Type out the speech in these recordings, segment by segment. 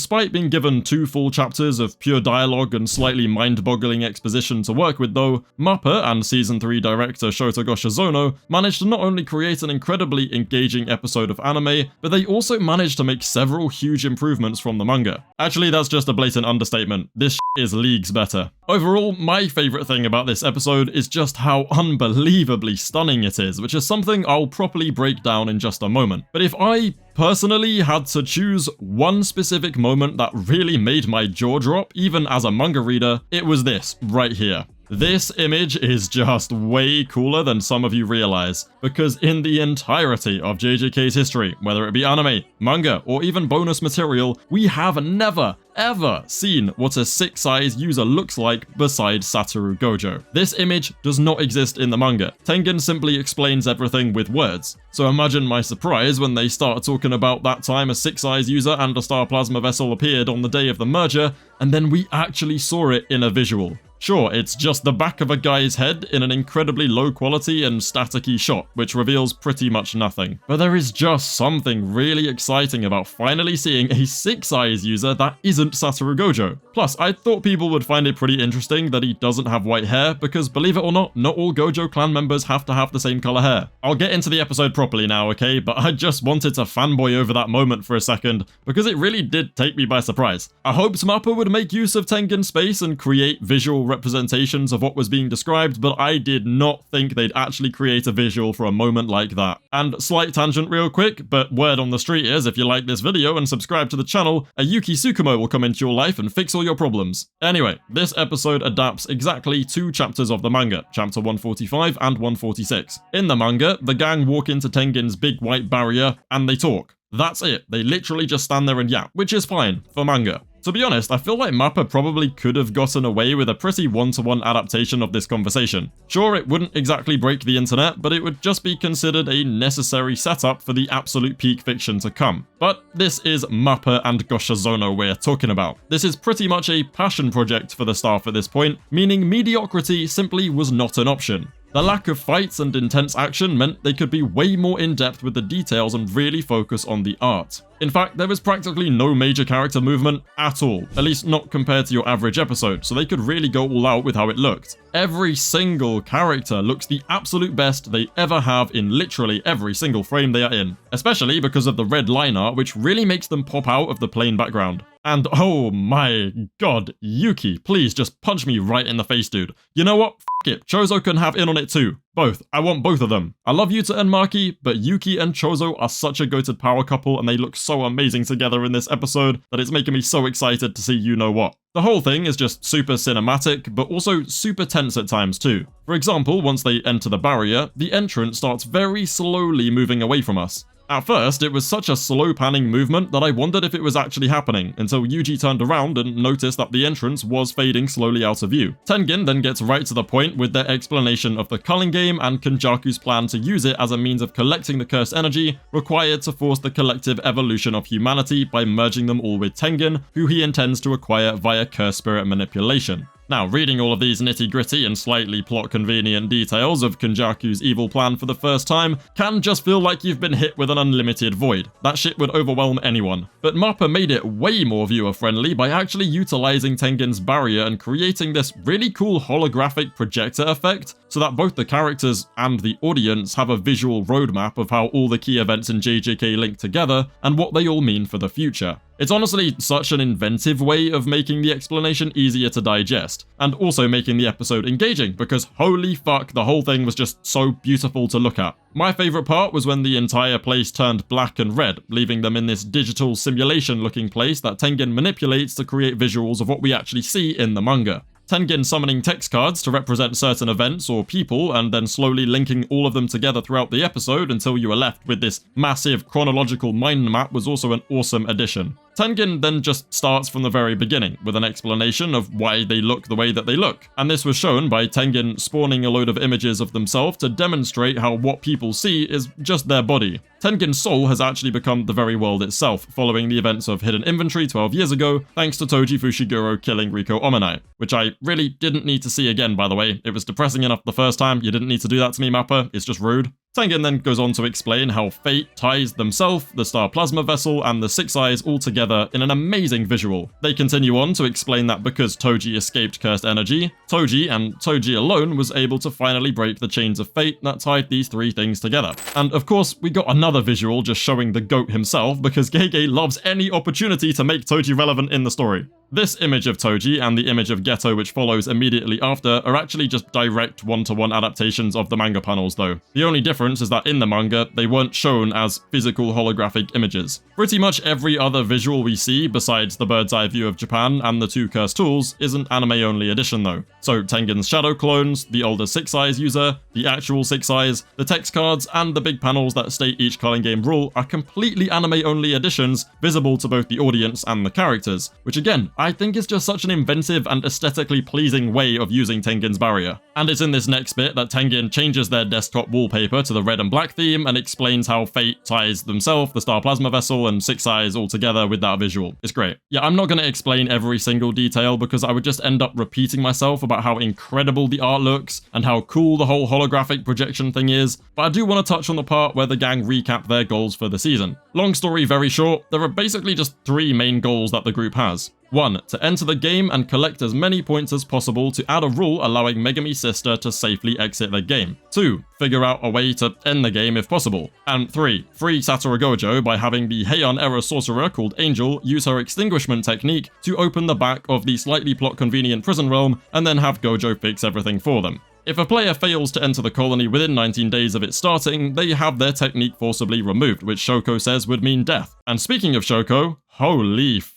Despite being given 2 full chapters of pure dialogue and slightly mind-boggling exposition to work with though, Mappa and Season 3 director Shota Goshizono managed to not only create an incredibly engaging episode of anime, but they also managed to make several huge improvements from the manga. Actually, that's just a blatant understatement. This is leagues better. Overall, my favourite thing about this episode is just how unbelievably stunning it is, which is something I'll properly break down in just a moment. But if I personally had to choose one specific moment that really made my jaw drop, even as a manga reader, it was this, right here. This image is just way cooler than some of you realize, because in the entirety of JJK's history, whether it be anime, manga, or even bonus material, we have never, ever seen what a 6-size user looks like besides Satoru Gojo. This image does not exist in the manga. Tengen simply explains everything with words. So imagine my surprise when they start talking about that time a 6-size user and a star plasma vessel appeared on the day of the merger, and then we actually saw it in a visual. Sure, it's just the back of a guy's head in an incredibly low quality and staticky shot, which reveals pretty much nothing. But there is just something really exciting about finally seeing a 6-size user that isn't Satoru Gojo. Plus, I thought people would find it pretty interesting that he doesn't have white hair, because believe it or not all Gojo clan members have to have the same color hair. I'll get into the episode properly now, okay? But I just wanted to fanboy over that moment for a second, because it really did take me by surprise. I hoped Mappa would make use of Tengen's space and create visual representations of what was being described, but I did not think they'd actually create a visual for a moment like that. And slight tangent real quick, but word on the street is if you like this video and subscribe to the channel, a Yuki Tsukumo will come into your life and fix all your problems. Anyway, this episode adapts exactly 2 chapters of the manga, chapter 145 and 146. In the manga, the gang walk into Tengen's big white barrier and they talk. That's it, they literally just stand there and yap, which is fine for manga. To be honest, I feel like Mappa probably could have gotten away with a pretty one-to-one adaptation of this conversation. Sure, it wouldn't exactly break the internet, but it would just be considered a necessary setup for the absolute peak fiction to come. But this is Mappa and Goshizono we're talking about. This is pretty much a passion project for the staff at this point, meaning mediocrity simply was not an option. The lack of fights and intense action meant they could be way more in-depth with the details and really focus on the art. In fact, there was practically no major character movement at all, at least not compared to your average episode, so they could really go all out with how it looked. Every single character looks the absolute best they ever have in literally every single frame they are in, especially because of the red line art, which really makes them pop out of the plain background. And oh my god, Yuki, please just punch me right in the face, dude. You know what? F it, Choso can have in on it too. Both. I want both of them. I love Yuta and Maki, but Yuki and Choso are such a goated power couple and they look so amazing together in this episode that it's making me so excited to see you know what. The whole thing is just super cinematic, but also super tense at times too. For example, once they enter the barrier, the entrance starts very slowly moving away from us. At first, it was such a slow panning movement that I wondered if it was actually happening, until Yuji turned around and noticed that the entrance was fading slowly out of view. Tengen then gets right to the point with their explanation of the culling game and Kenjaku's plan to use it as a means of collecting the cursed energy required to force the collective evolution of humanity by merging them all with Tengen, who he intends to acquire via curse spirit manipulation. Now, reading all of these nitty-gritty and slightly plot-convenient details of Kenjaku's evil plan for the first time can just feel like you've been hit with an unlimited void. That shit would overwhelm anyone. But Mappa made it way more viewer-friendly by actually utilizing Tengen's barrier and creating this really cool holographic projector effect so that both the characters and the audience have a visual roadmap of how all the key events in JJK link together and what they all mean for the future. It's honestly such an inventive way of making the explanation easier to digest, and also making the episode engaging, because holy fuck, the whole thing was just so beautiful to look at. My favourite part was when the entire place turned black and red, leaving them in this digital simulation looking place that Tengen manipulates to create visuals of what we actually see in the manga. Tengen summoning text cards to represent certain events or people and then slowly linking all of them together throughout the episode until you are left with this massive chronological mind map was also an awesome addition. Tengen then just starts from the very beginning with an explanation of why they look the way that they look, and this was shown by Tengen spawning a load of images of themselves to demonstrate how what people see is just their body. Tengen's soul has actually become the very world itself, following the events of Hidden Inventory 12 years ago, thanks to Toji Fushiguro killing Riko Omanai, which I really didn't need to see again, by the way. It was depressing enough the first time, you didn't need to do that to me, Mappa, it's just rude. Tengen then goes on to explain how fate ties themselves, the star plasma vessel, and the Six Eyes all together in an amazing visual. They continue on to explain that because Toji escaped cursed energy, Toji, and Toji alone, was able to finally break the chains of fate that tied these three things together. And of course, we got another visual just showing the GOAT himself, because Gege loves any opportunity to make Toji relevant in the story. This image of Toji and the image of Geto which follows immediately after are actually just direct one-to-one adaptations of the manga panels though. The only difference is that in the manga, they weren't shown as physical holographic images. Pretty much every other visual we see, besides the bird's eye view of Japan and the two cursed tools, is an anime-only edition though. So Tengen's shadow clones, the older Six Eyes user, the actual Six Eyes, the text cards, and the big panels that state each Culling Game rule are completely anime-only editions, visible to both the audience and the characters, which again, I think is just such an inventive and aesthetically pleasing way of using Tengen's barrier. And it's in this next bit that Tengen changes their desktop wallpaper to the red and black theme and explains how fate ties themselves, the star plasma vessel, and Six Eyes all together with that visual. It's great. Yeah, I'm not going to explain every single detail because I would just end up repeating myself about how incredible the art looks and how cool the whole holographic projection thing is, but I do want to touch on the part where the gang recap their goals for the season. Long story very short, there are basically just three main goals that the group has. 1. To enter the game and collect as many points as possible to add a rule allowing Megami's sister to safely exit the game. 2. Figure out a way to end the game if possible. And 3. Free Satoru Gojo by having the Heian era sorcerer called Angel use her extinguishment technique to open the back of the slightly plot-convenient prison realm and then have Gojo fix everything for them. If a player fails to enter the colony within 19 days of it starting, they have their technique forcibly removed, which Shoko says would mean death. And speaking of Shoko, holy f***.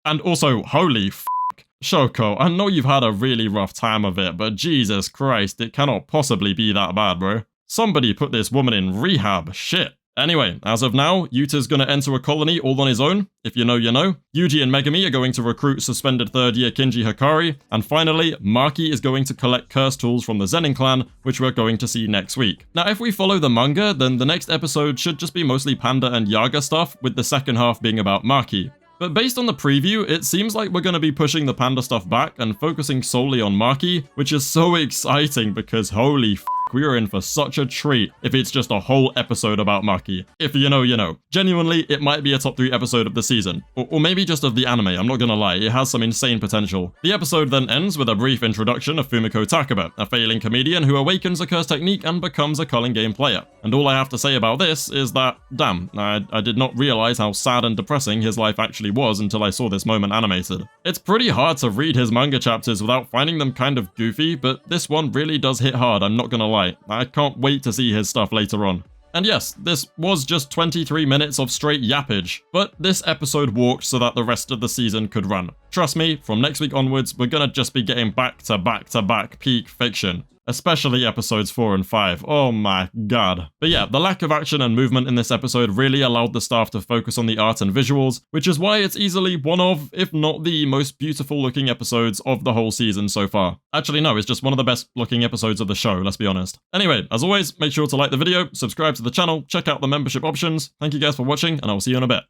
And also, holy f***. Shoko, I know you've had a really rough time of it, but Jesus Christ, it cannot possibly be that bad, bro. Somebody put this woman in rehab, shit. Anyway, as of now, Yuta's gonna enter a colony all on his own. If you know, you know. Yuji and Megami are going to recruit suspended third-year Kinji Hakari. And finally, Maki is going to collect curse tools from the Zenin clan, which we're going to see next week. Now, if we follow the manga, then the next episode should just be mostly Panda and Yaga stuff, with the second half being about Maki. But based on the preview, it seems like we're going to be pushing the Panda stuff back and focusing solely on Maki, which is so exciting because holy f***, we are in for such a treat if it's just a whole episode about Maki. If you know, you know. Genuinely, it might be a top 3 episode of the season. Or maybe just of the anime, I'm not gonna lie, it has some insane potential. The episode then ends with a brief introduction of Fumiko Takaba, a failing comedian who awakens a curse technique and becomes a Culling Game player. And all I have to say about this is that, damn, I did not realize how sad and depressing his life actually was until I saw this moment animated. It's pretty hard to read his manga chapters without finding them kind of goofy, but this one really does hit hard, I'm not gonna lie. I can't wait to see his stuff later on. And yes, this was just 23 minutes of straight yappage, but this episode walked so that the rest of the season could run. Trust me, from next week onwards, we're gonna just be getting back to back to back peak fiction. Especially episodes 4 and 5, oh my god. But yeah, the lack of action and movement in this episode really allowed the staff to focus on the art and visuals, which is why it's easily one of, if not the most beautiful looking episodes of the whole season so far. Actually no, it's just one of the best looking episodes of the show, let's be honest. Anyway, as always, make sure to like the video, subscribe to the channel, check out the membership options. Thank you guys for watching, and I'll see you in a bit.